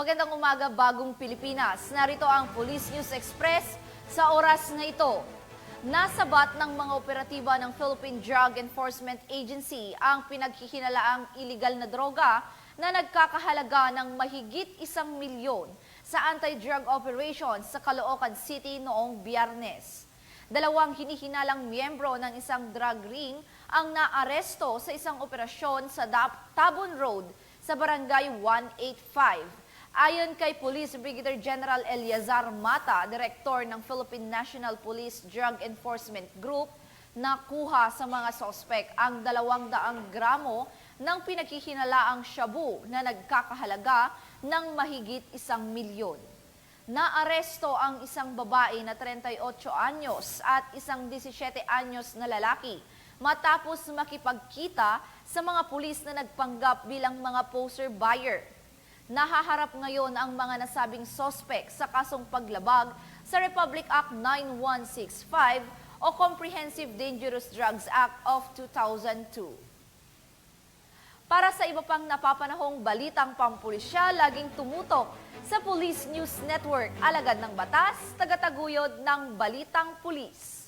Magandang umaga, Bagong Pilipinas. Narito ang Police News Express sa oras na ito. Nasabat ng mga operatiba ng Philippine Drug Enforcement Agency ang pinaghihinalaang iligal na droga na nagkakahalaga ng mahigit 1 milyon sa anti-drug operations sa Caloocan City noong Biyernes. 2 hinihinalang miyembro ng isang drug ring ang naaresto sa isang operasyon sa Tabon Road sa Barangay 185. Ayon kay Police Brigadier General Eliazar Mata, Direktor ng Philippine National Police Drug Enforcement Group, nakuha sa mga sospek ang 200 gramo ng pinaghihinalaang shabu na nagkakahalaga ng mahigit 1 milyon. Naaresto ang isang babae na 38 anyos at isang 17 anyos na lalaki matapos makipagkita sa mga pulis na nagpanggap bilang mga poster buyer. Nahaharap ngayon ang mga nasabing sospek sa kasong paglabag sa Republic Act 9165 o Comprehensive Dangerous Drugs Act of 2002. Para sa iba pang napapanahong balitang pampulisya, laging tumutok sa Police News Network, alagad ng batas, tagataguyod ng Balitang Pulis.